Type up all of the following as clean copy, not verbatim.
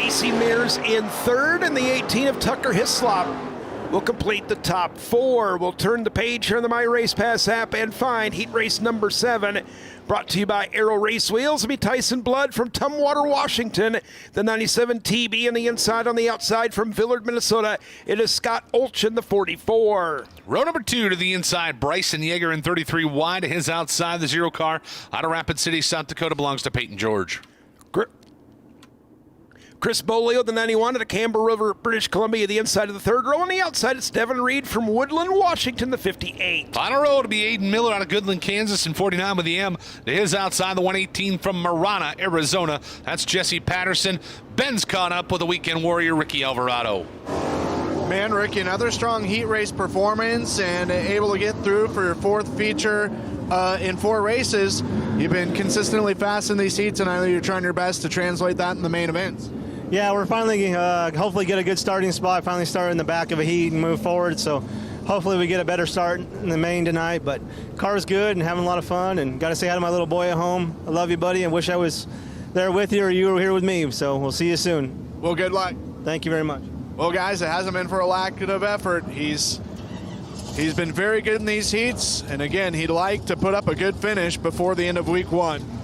Casey Mears in third, and the 18 of Tucker Hislop will complete the top four. We'll turn the page here on the My Race Pass app and find heat race number 7, brought to you by Aero Race Wheels. It'll be Tyson Blood from Tumwater, Washington. The 97 TB on the inside, on the outside from Villard, Minnesota. It is Scott Olchen, the 44. Row number 2 to the inside, Bryson Yeager in 33 wide. His outside, the 0 car out of Rapid City, South Dakota, belongs to Peyton George. Chris Bolio, the 91, at a Camber River, British Columbia, the inside of the third row. On the outside, it's Devin Reed from Woodland, Washington, the 58. Final row to be Aiden Miller out of Goodland, Kansas, in 49 with the M. To his outside, the 118 from Marana, Arizona. That's Jesse Patterson. Ben's caught up with the weekend warrior, Ricky Alvarado. Man, Ricky, another strong heat race performance and able to get through for your fourth feature in 4 races. You've been consistently fast in these heats, and I know you're trying your best to translate that in the main events. Yeah, we're finally hopefully get a good starting spot. Finally start in the back of a heat and move forward. So hopefully we get a better start in the main tonight. But car's good and having a lot of fun. And got to say hi to my little boy at home. I love you, buddy, and wish I was there with you or you were here with me. So we'll see you soon. Well, good luck. Thank you very much. Well, guys, it hasn't been for a lack of effort. He's been very good in these heats. And again, he'd like to put up a good finish before the end of week 1.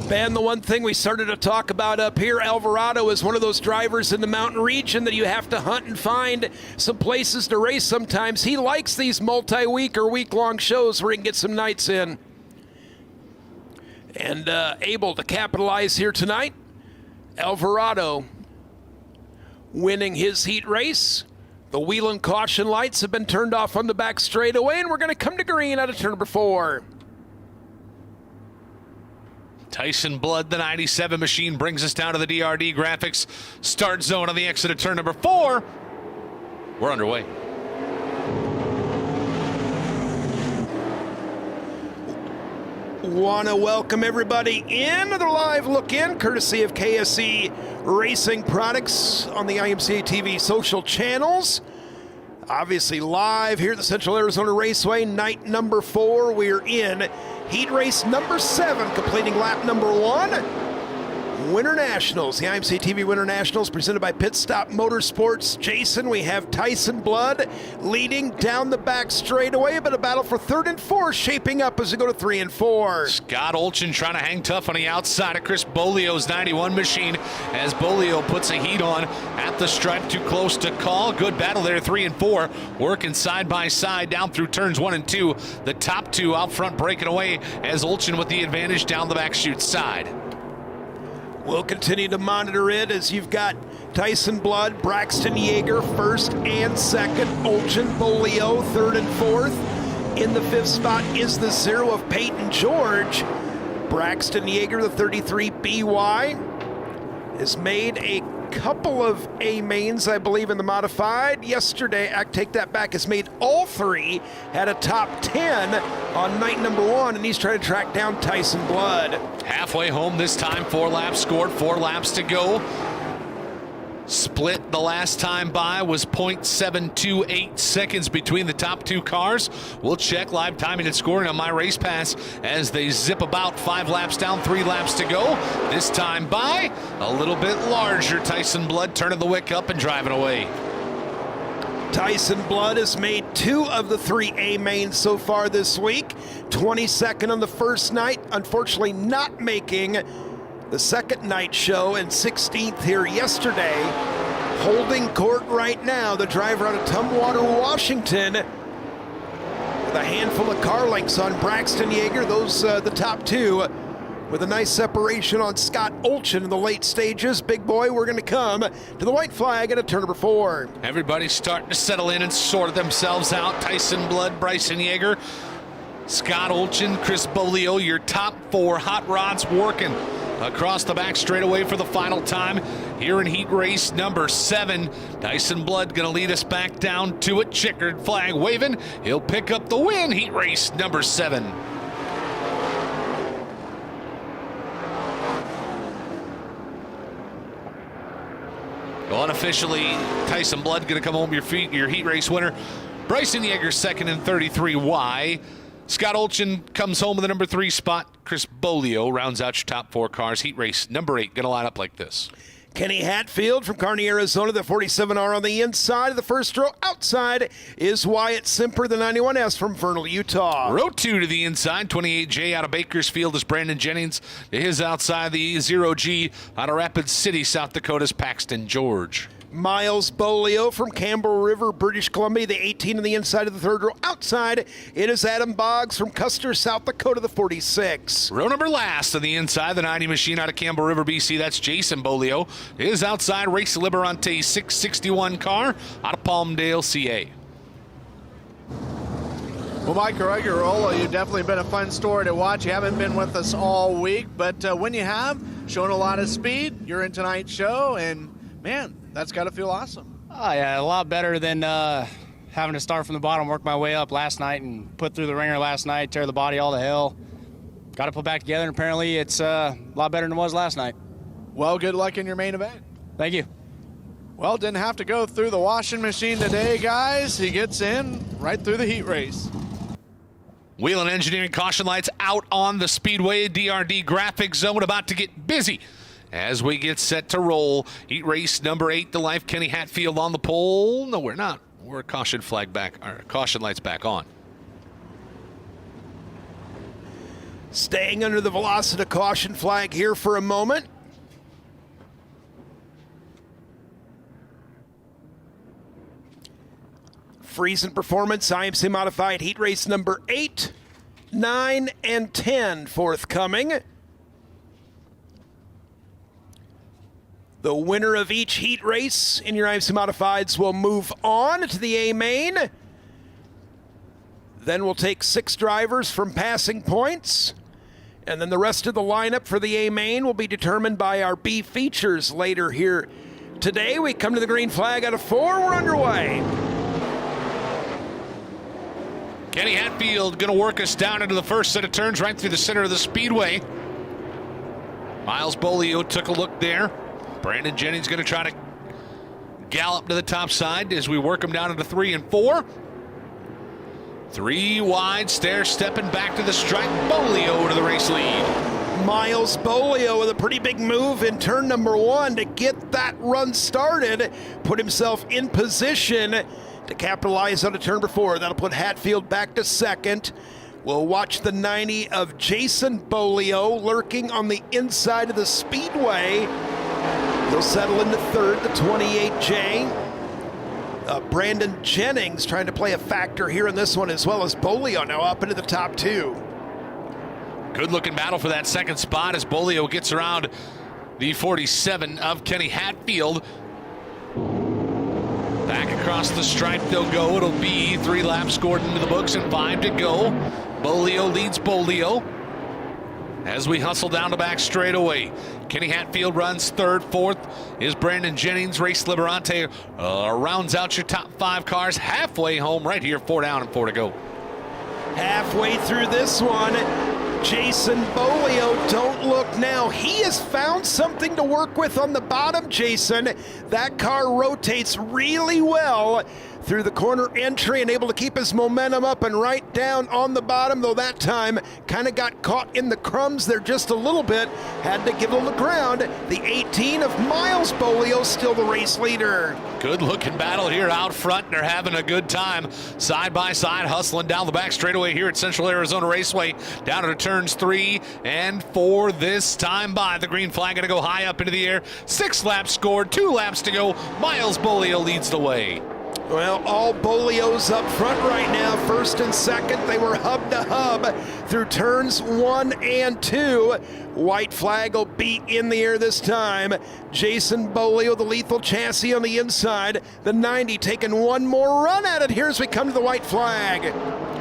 Ben, the one thing we started to talk about up here, Alvarado is one of those drivers in the mountain region that you have to hunt and find some places to race sometimes. He likes these multi-week or week-long shows where he can get some nights in. And able to capitalize here tonight. Alvarado winning his heat race. The Wheeling caution lights have been turned off on the back straightaway, and we're going to come to green out of turn number 4. Tyson Blood, the 97 machine, brings us down to the DRD graphics. Start zone on the exit of turn number 4. We're underway. Want to welcome everybody in. Another live look in, courtesy of KSE Racing Products on the IMCA TV social channels. Obviously live here at the Central Arizona Raceway, night number 4. We're in heat race number 7, completing lap number 1. Winter Nationals, the IMCA TV Winter Nationals, presented by Pitt Stop Motorsports. Jason, we have Tyson Blood leading down the back straightaway, but a battle for 3rd and 4th shaping up as we go to 3 and 4. Scott Olchen trying to hang tough on the outside of Chris Bolio's 91 machine as Bolio puts a heat on at the stripe, too close to call. Good battle there, 3 and 4, working side by side down through turns 1 and 2. The top 2 out front breaking away as Olchen with the advantage down the back chute side. We'll continue to monitor it as you've got Tyson Blood, Braxton Yeager, 1st and 2nd, Olchen Bolio, 3rd and 4th. In the 5th spot is the 0 of Peyton George. Braxton Yeager, the 33 BY, has made a couple of A-mains, I believe, in the modified. Yesterday, I take that back, has made all 3, had a top 10 on night number 1, and he's trying to track down Tyson Blood. Halfway home this time, 4 laps scored, 4 laps to go. Split the last time by was 0.728 seconds between the top 2 cars. We'll check live timing and scoring on My Race Pass as they zip about 5 laps down, 3 laps to go. This time by a little bit larger Tyson Blood, turning the wick up and driving away. Tyson Blood has made 2 of the 3 A-mains so far this week. 22nd on the first night, unfortunately not making the second night show, and 16th here yesterday. Holding court right now, the driver out of Tumwater, Washington, with a handful of car links on Braxton Yeager. Those the top 2, with a nice separation on Scott Olchen in the late stages. Big boy, we're going to come to the white flag at turn number 4. Everybody's starting to settle in and sort themselves out. Tyson Blood, Bryson Yeager, Scott Olchen, Chris Bolio, your top 4 hot rods working across the back straightaway for the final time here in heat race number 7. Tyson Blood going to lead us back down to it. Checkered flag waving. He'll pick up the win. Heat race number 7. Unofficially, Tyson Blood going to come home your heat race winner. Bryson Yeager 2nd and 33Y. Scott Olchen comes home with the number 3 spot. Chris Bolio rounds out your top 4 cars. Heat race number 8 going to line up like this. Kenny Hatfield from Kearney, Arizona, the 47R on the inside of the first row. Outside is Wyatt Simper, the 91S from Vernal, Utah. Row 2 to the inside, 28J out of Bakersfield is Brandon Jennings. To his outside, the 0G out of Rapid City, South Dakota's Paxton George. Miles Bolio from Campbell River, British Columbia, the 18 on the inside of the third row. Outside, it is Adam Boggs from Custer, South Dakota, the 46. Row number last on the inside, the 90 machine out of Campbell River, BC. That's Jason Bolio. His outside, Race Liberante 661 car out of Palmdale, CA. Well, Mike Arregurola, you've definitely been a fun story to watch. You haven't been with us all week, but when you have, shown a lot of speed, you're in tonight's show, and man, that's got to feel awesome. Oh, yeah, a lot better than having to start from the bottom, work my way up last night and put through the ringer last night, tear the body all to hell. Got to put back together, and apparently it's a lot better than it was last night. Well, good luck in your main event. Thank you. Well, didn't have to go through the washing machine today, guys. He gets in right through the heat race. Wheel and Engineering caution lights out on the Speedway. DRD graphic zone about to get busy as we get set to roll. Heat race number 8 to life. Kenny Hatfield on the pole. No, we're not. We're caution lights back on. Staying under the velocity caution flag here for a moment. Friesen Performance, IMCA Modified Heat Race number 8, 9, and 10 forthcoming. The winner of each heat race in your IMCA Modifieds will move on to the A main. Then we'll take 6 drivers from passing points. And then the rest of the lineup for the A main will be determined by our B features later here today. We come to the green flag out of 4. We're underway. Kenny Hatfield going to work us down into the first set of turns right through the center of the speedway. Miles Bolio took a look there. Brandon Jennings going to try to gallop to the top side as we work him down into 3 and 4. 3 wide, stair stepping back to the stripe. Bolio to the race lead. Miles Bolio with a pretty big move in turn number 1 to get that run started. Put himself in position to capitalize on a turn before. That'll put Hatfield back to second. We'll watch the 90 of Jason Bolio lurking on the inside of the speedway. He'll settle into third, the 28J. Brandon Jennings trying to play a factor here in this one, as well as Bolio now up into the top 2. Good looking battle for that second spot as Bolio gets around the 47 of Kenny Hatfield. Back across the stripe they'll go. It'll be 3 laps scored into the books and 5 to go. Bolio leads Bolio as we hustle down the back straightaway. Kenny Hatfield runs third. Fourth is Brandon Jennings. Race Liberante rounds out your top 5 cars halfway home right here. 4 down and 4 to go. Halfway through this one, Jason Bolio, don't look now. He has found something to work with on the bottom, Jason. That car rotates really well through the corner entry and able to keep his momentum up and right down on the bottom, though that time kind of got caught in the crumbs there just a little bit. Had to give him the ground. The 18 of Miles Bolio still the race leader. Good looking battle here out front. They're having a good time side by side, hustling down the back straightaway here at Central Arizona Raceway. Down to turns 3 and 4 this time by. The green flag going to go high up into the air. 6 laps scored, 2 laps to go. Miles Bolio leads the way. Well, all Bolio's up front right now, first and second. They were hub to hub through turns 1 and 2. White flag will be in the air this time. Jason Bolio, the lethal chassis on the inside. The 90 taking one more run at it here as we come to the white flag.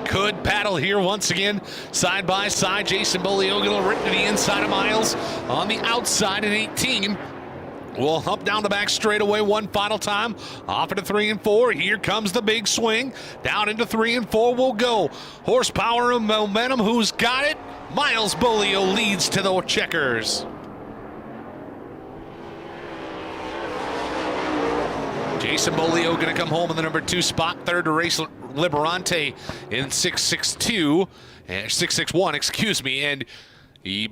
Good battle here once again, side by side. Jason Bolio going right to the inside of Miles on the outside at 18. We'll hump down the back straightaway one final time. Off into 3 and 4. Here comes the big swing. Down into 3 and 4 we'll go. Horsepower and momentum. Who's got it? Miles Bolio leads to the checkers. Jason Bolio going to come home in the number 2 spot. Third to Race Liberante in 6.62. 6.61, excuse me. And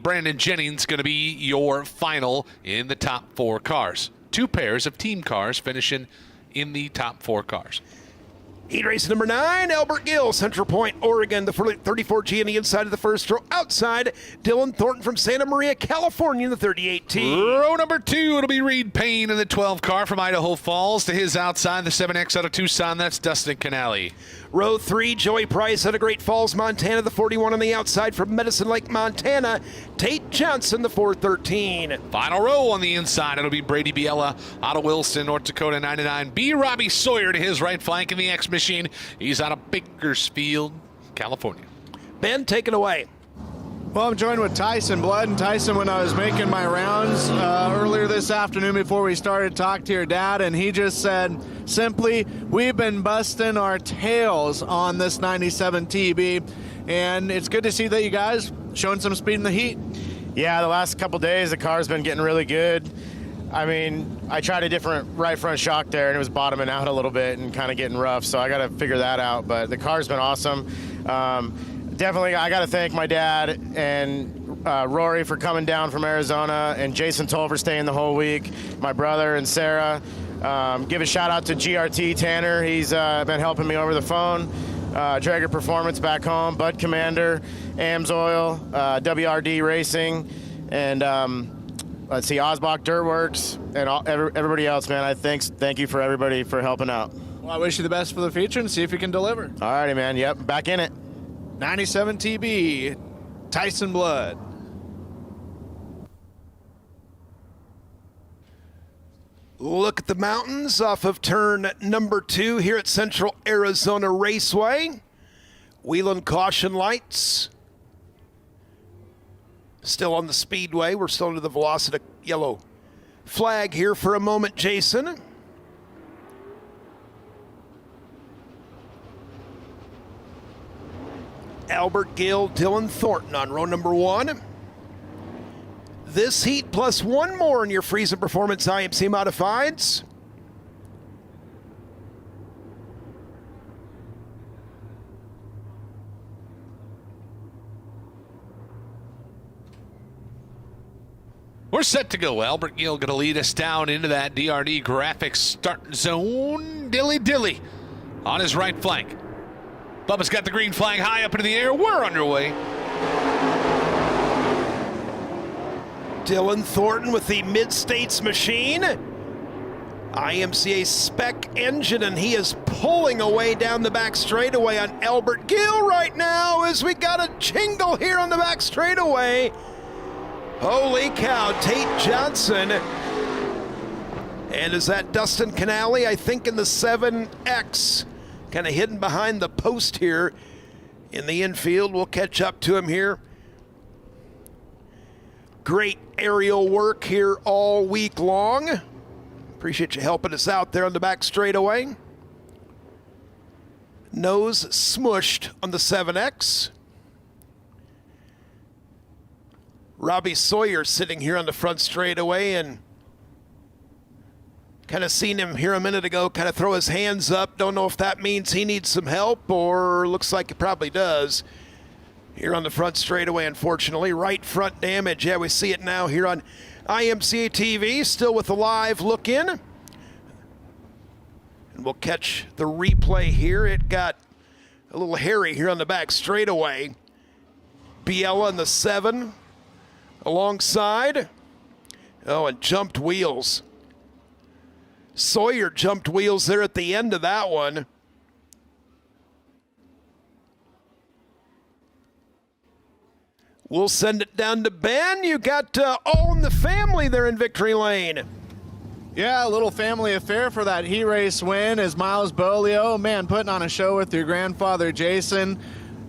Brandon Jennings going to be your final in the top 4 cars. 2 pairs of team cars finishing in the top 4 cars. Heat race number 9, Albert Gill, Central Point, Oregon, the 34G on the inside of the first row. Outside, Dylan Thornton from Santa Maria, California, in the 38T. Row number 2, it'll be Reed Payne in the 12 car from Idaho Falls. To his outside, the 7X out of Tucson, that's Dustin Canale. Row 3, Joey Price out of Great Falls, Montana, the 41 on the outside from Medicine Lake, Montana. Tate Johnson, the 413. Final row on the inside, it'll be Brady Biella out of Wilson, North Dakota, 99. B. Robbie Sawyer to his right flank in the X Machine. He's out of Bakersfield, California. Ben, take it away. Well, I'm joined with Tyson Blood. And Tyson, when I was making my rounds earlier this afternoon before we started, talked to your dad, and he just said, simply, we've been busting our tails on this 97 TB, and it's good to see that you guys showing some speed in the heat. Yeah, the last couple days, the car's been getting really good. I mean, I tried a different right front shock there, and it was bottoming out a little bit and kind of getting rough, so I got to figure that out. But the car's been awesome. Definitely, I got to thank my dad and Rory for coming down from Arizona, and Jason Toll for staying the whole week, my brother and Sarah. Give a shout out to GRT Tanner. He's been helping me over the phone. Drager Performance back home, Bud Commander, AMSOIL, WRD Racing, and let's see, Osbach Dirtworks, and everybody else, man. Thank you for everybody for helping out. Well, I wish you the best for the future and see if you can deliver. All righty, man. Yep, back in it. 97 TB, Tyson Blood. Look at the mountains off of turn number 2 here at Central Arizona Raceway. Wheel caution lights. Still on the speedway. We're still under the velocity yellow flag here for a moment, Jason. Albert Gill, Dylan Thornton on row number 1. This heat plus 1 more in your Friesen Performance IMC Modifieds. We're set to go. Albert Gill going to lead us down into that DRD graphics start zone. Dilly on his right flank. Bubba's got the green flag high up into the air. We're underway. Dylan Thornton with the Mid-States machine. IMCA spec engine, and he is pulling away down the back straightaway on Albert Gill right now as we got a jingle here on the back straightaway. Holy cow, Tate Johnson. And is that Dustin Canale, I think, in the 7X? Kind of hidden behind the post here in the infield. We'll catch up to him here. Great aerial work here all week long. Appreciate you helping us out there on the back straightaway. Nose smushed on the 7X. Robbie Sawyer sitting here on the front straightaway, and kind of seen him here a minute ago kind of throw his hands up. Don't know if that means he needs some help, or looks like it probably does. Here on the front straightaway, unfortunately. Right front damage. Yeah, we see it now here on IMCA TV, still with a live look in. And we'll catch the replay here. It got a little hairy here on the back straightaway. Biella in the 7 alongside. Oh, and jumped wheels. Sawyer jumped wheels there at the end of that one. We'll send it down to Ben. You got all in the family there in victory lane. Yeah, a little family affair for that heat race win as Miles Bolio, man, putting on a show with your grandfather, Jason.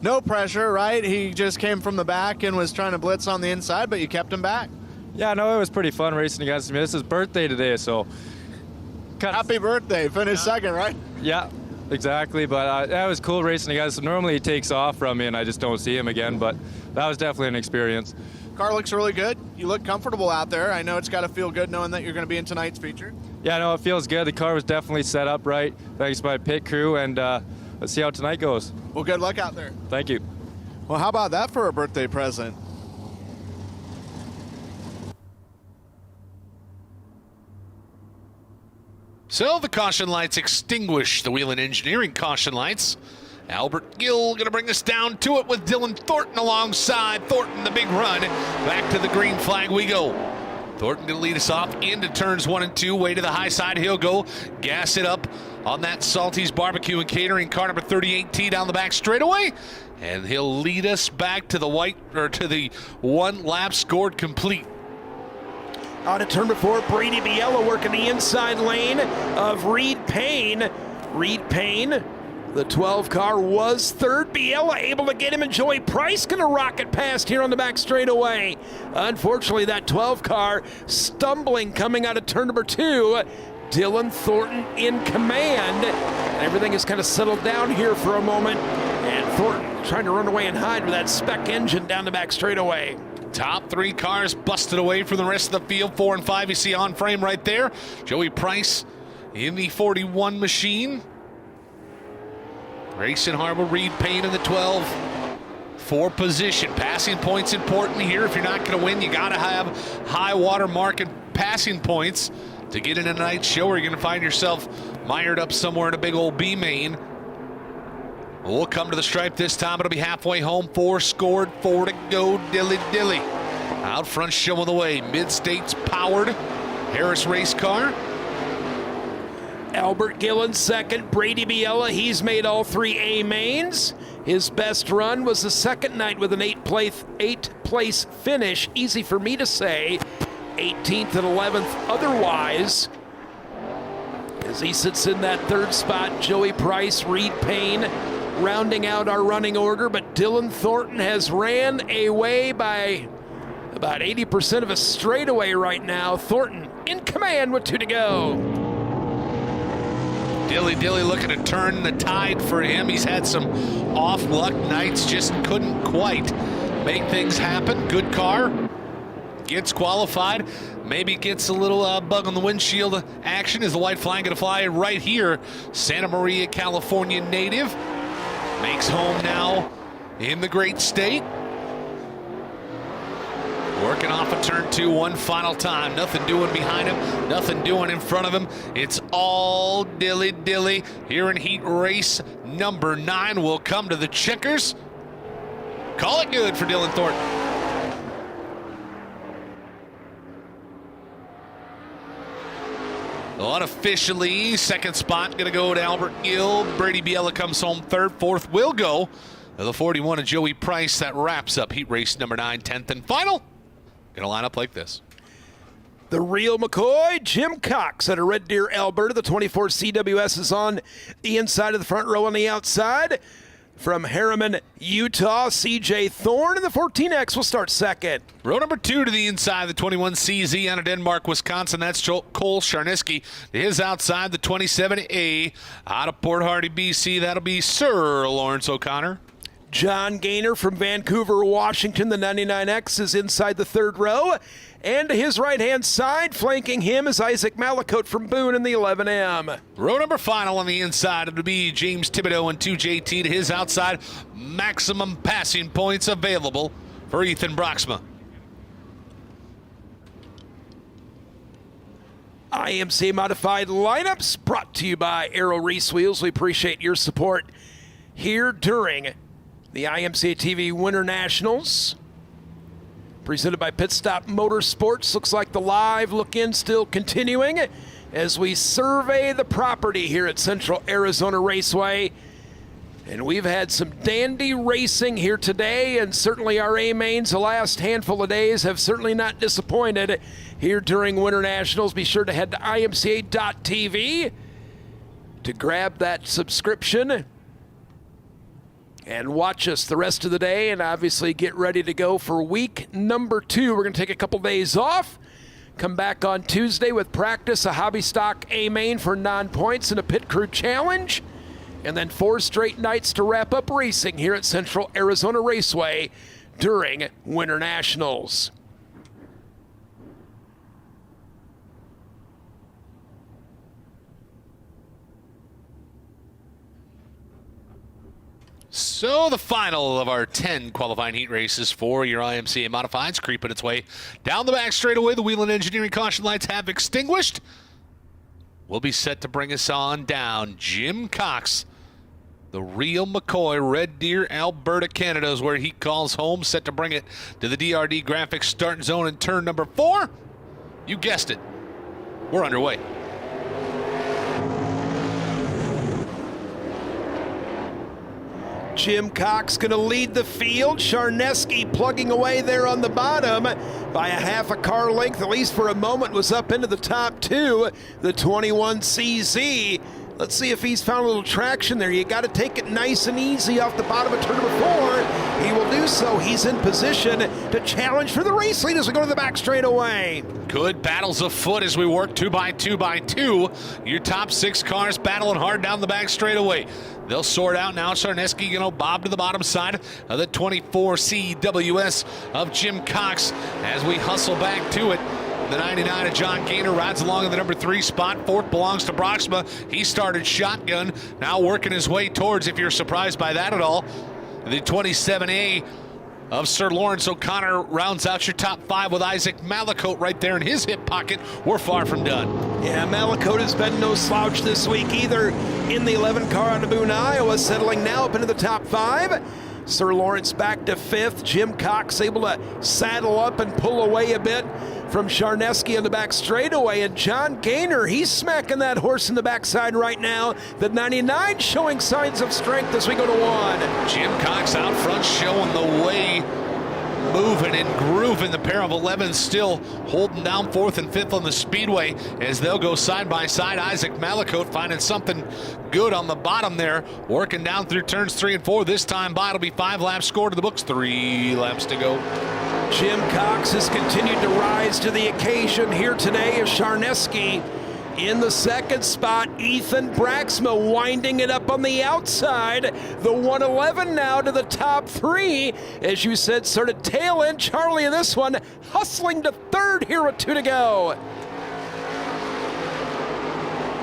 No pressure, right? He just came from the back and was trying to blitz on the inside, but you kept him back. Yeah, no, it was pretty fun racing against him. It's his birthday today, so. Happy birthday. Finished second, right? Yeah, exactly. But that was cool racing against him. Normally he takes off from me and I just don't see him again, but that was definitely an experience. Car looks really good. You look comfortable out there. I know it's got to feel good knowing that you're going to be in tonight's feature. Yeah, no, it feels good. The car was definitely set up right, thanks to my pit crew, and let's see how tonight goes. Well, good luck out there. Thank you. Well, how about that for a birthday present? So the caution lights extinguish the Whelen Engineering caution lights. Albert Gill going to bring us down to it with Dylan Thornton alongside. Thornton, the big run. Back to the green flag we go. Thornton going to lead us off into turns 1 and 2. Way to the high side. He'll go gas it up on that Salty's Barbecue and Catering car number 38T down the back straightaway. And he'll lead us back to the the 1 lap scored complete. Out of turn before, Brady Biella working the inside lane of Reed Payne. Reed Payne, the 12 car, was third. Biella able to get him, and Joey Price going to rocket past here on the back straightaway. Unfortunately, that 12 car stumbling coming out of turn number 2. Dylan Thornton in command. Everything is kind of settled down here for a moment. And Thornton trying to run away and hide with that spec engine down the back straightaway. Top 3 cars busted away from the rest of the field. 4 and 5 you see on frame right there. Joey Price in the 41 machine. Grayson Harbour, Reed Payne in the 12 for position. Passing points important here. If you're not going to win, you got to have high water mark and passing points to get in a night show, or you're going to find yourself mired up somewhere in a big old B main. We'll come to the stripe this time. It'll be halfway home. 4 scored, 4 to go. Dilly. Out front showing the way. Mid-States powered Harris race car. Albert Gillen second. Brady Biella, he's made all 3 A mains. His best run was the second night with an 8th place finish. Easy for me to say. 18th and 11th otherwise. As he sits in that 3rd spot, Joey Price, Reed Payne rounding out our running order, but Dylan Thornton has ran away by about 80% of a straightaway right now. Thornton in command with 2 to go. Dilly looking to turn the tide for him. He's had some off luck nights, just couldn't quite make things happen. Good car, gets qualified, maybe gets a little bug on the windshield action. Is the white flag going to fly right here? Santa Maria, California native, makes home now in the great state. Working off of turn 2 one final time. Nothing doing behind him, nothing doing in front of him. It's all dilly here in heat race number 9. We'll come to the checkers. Call it good for Dylan Thornton. Unofficially, 2nd spot going to go to Albert Gill. Brady Biella comes home 3rd. 4th will go to the 41 of Joey Price. That wraps up heat race number 9, 10th and final. Going to line up like this. The real McCoy, Jim Cox out of Red Deer, Alberta. The 24 CWS is on the inside of the front row on the outside. From Harriman, Utah, CJ Thorne, and the 14X will start 2nd. Row number 2 to the inside, the 21 CZ out of Denmark, Wisconsin. That's Cole Charniski. To his outside, the 27A out of Port Hardy, BC. That'll be Sir Lawrence O'Connor. John Gaynor from Vancouver, Washington. The 99X is inside the 3rd row. And to his right-hand side, flanking him, is Isaac Malakote from Boone in the 11M. Row number final on the inside, it'll be James Thibodeau and 2JT. To his outside, maximum passing points available for Ethan Broxma. IMCA Modified Lineups brought to you by Aero Race Wheels. We appreciate your support here during the IMCA TV Winter Nationals. Presented by Pitt Stop Motorsports. Looks like the live look-in still continuing as we survey the property here at Central Arizona Raceway. And we've had some dandy racing here today, and certainly our A-mains the last handful of days have certainly not disappointed here during Winter Nationals. Be sure to head to imca.tv to grab that subscription and watch us the rest of the day, and obviously get ready to go for week number 2. We're going to take a couple days off, come back on Tuesday with practice, a hobby stock A-main for non-points, and a pit crew challenge, and then 4 straight nights to wrap up racing here at Central Arizona Raceway during Winter Nationals. So the final of our 10 qualifying heat races for your IMCA Modifieds creeping its way down the back straightaway. The Whelen Engineering caution lights have extinguished. will be set to bring us on down. Jim Cox, the real McCoy, Red Deer, Alberta, Canada is where he calls home, set to bring it to the DRD Graphics start zone in turn number 4. You guessed it. We're underway. Jim Cox going to lead the field. Charneski plugging away there on the bottom by a half a car length, at least for a moment, was up into the top 2. The 21 CZ. Let's see if he's found a little traction there. You got to take it nice and easy off the bottom of turn number 4. He will do so. He's in position to challenge for the race lead as we go to the back straightaway. Good battles afoot as we work 2 by 2 by 2. Your top 6 cars battling hard down the back straightaway. They'll sort out now. Charneski going to bob to the bottom side of the 24 CWS of Jim Cox as we hustle back to it. The 99 of John Gaynor rides along in the number 3 spot. 4th belongs to Broxma. He started shotgun, now working his way towards, if you're surprised by that at all, the 27A of Sir Lawrence O'Connor rounds out your top 5 with Isaac Malacote right there in his hip pocket. We're far from done. Yeah, Malacote has been no slouch this week either in the 11 car out of Boone, Iowa, settling now up into the top 5. Sir Lawrence back to 5th. Jim Cox able to saddle up and pull away a bit from Charneski in the back straightaway. And John Gaynor, he's smacking that horse in the backside right now. The 99 showing signs of strength as we go to 1. Jim Cox out front showing the way, moving and grooving. The pair of 11 still holding down 4th and 5th on the speedway as they'll go side by side. Isaac Malacote finding something good on the bottom there, working down through turns 3 and 4. This time by, it'll be 5 laps scored to the books, 3 laps to go. Jim Cox has continued to rise to the occasion here today as Charneski in the 2nd spot. Ethan Braxma winding it up on the outside. The 111 now to the top 3. As you said, sort of tail end. Charlie in this one hustling to 3rd here with 2 to go.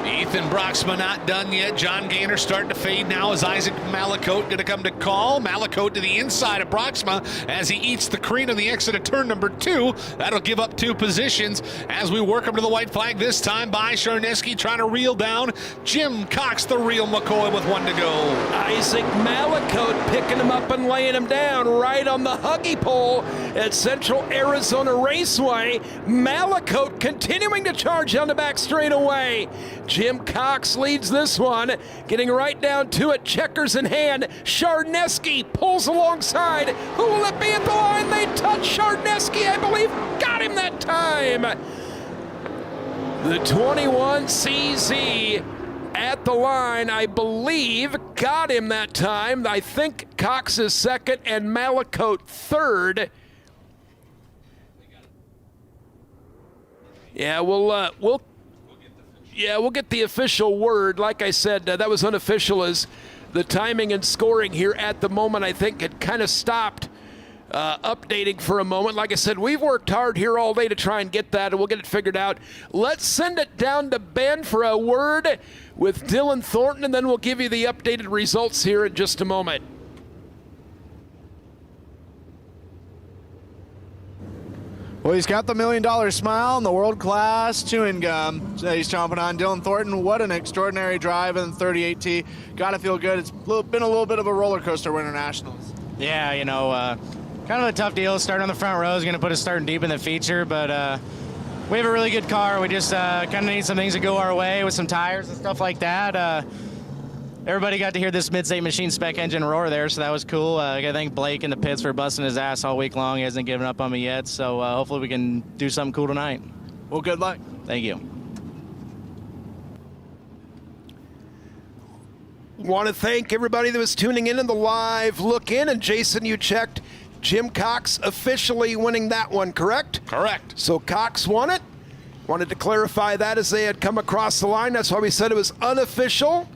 Ethan Broxma not done yet. John Gaynor starting to fade now as Isaac Malacote going to come to call. Malacote to the inside of Broxma as he eats the cream on the exit of turn number 2. That'll give up 2 positions as we work up to the white flag, this time by Charneski trying to reel down Jim Cox, the real McCoy, with 1 to go. Isaac Malacote picking him up and laying him down right on the huggy pole at Central Arizona Raceway. Malacote continuing to charge down the back straightaway. Jim Cox leads this one, getting right down to it, checkers in hand. Charneski pulls alongside. Who will it be at the line? They touch. Charneski, I believe, got him that time. The 21 CZ at the line, I believe, got him that time. I think Cox is 2nd and Malacote 3rd. Yeah, we'll get the official word. Like I said, that was unofficial as the timing and scoring here at the moment, I think, had kind of stopped updating for a moment. Like I said, we've worked hard here all day to try and get that, and we'll get it figured out. Let's send it down to Ben for a word with Dylan Thornton, and then we'll give you the updated results here in just a moment. Well, he's got the $1 million smile and the world-class chewing gum that he's chomping on. Dylan Thornton, what an extraordinary drive in the 38T. Got to feel good. It's been a little bit of a roller coaster with Internationals. Yeah, you know, kind of a tough deal. Starting on the front row is going to put us starting deep in the feature, but we have a really good car. We just kind of need some things to go our way with some tires and stuff like that. Everybody got to hear this mid-state machine spec engine roar there, so that was cool. I got to thank Blake in the pits for busting his ass all week long. He hasn't given up on me yet, so hopefully we can do something cool tonight. Well, good luck. Thank you. Want to thank everybody that was tuning in the live look in. And Jason, you checked Jim Cox officially winning that one, correct? Correct. So Cox won it. Wanted to clarify that as they had come across the line. That's why we said it was unofficial.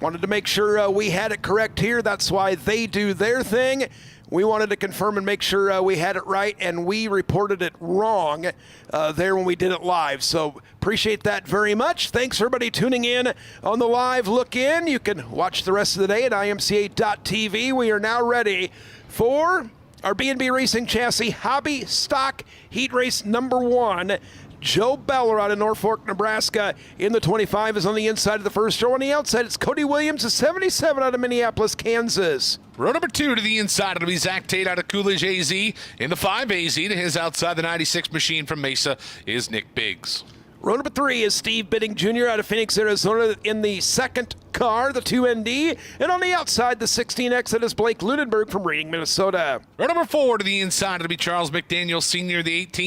Wanted to make sure we had it correct here. That's why they do their thing. We wanted to confirm and make sure we had it right, and we reported it wrong there when we did it live. So appreciate that very much. Thanks for everybody tuning in on the live look in. You can watch the rest of the day at imca.tv. We are now ready for our B&B Racing Chassis Hobby Stock Heat Race number 1. Joe Beller out of Norfolk, Nebraska in the 25 is on the inside of the first row. On the outside, it's Cody Williams, the 77 out of Minneapolis, Kansas. Row number 2 to the inside, it'll be Zach Tate out of Coolidge, AZ. In the 5 AZ to his outside, the 96 machine from Mesa is Nick Biggs. Row number 3 is Steve Bidding Jr. out of Phoenix, Arizona in the second car, the 2ND. And on the outside, the 16X, that is Blake Lunenberg from Reading, Minnesota. Row number 4 to the inside, it'll be Charles McDaniel Sr., the 18.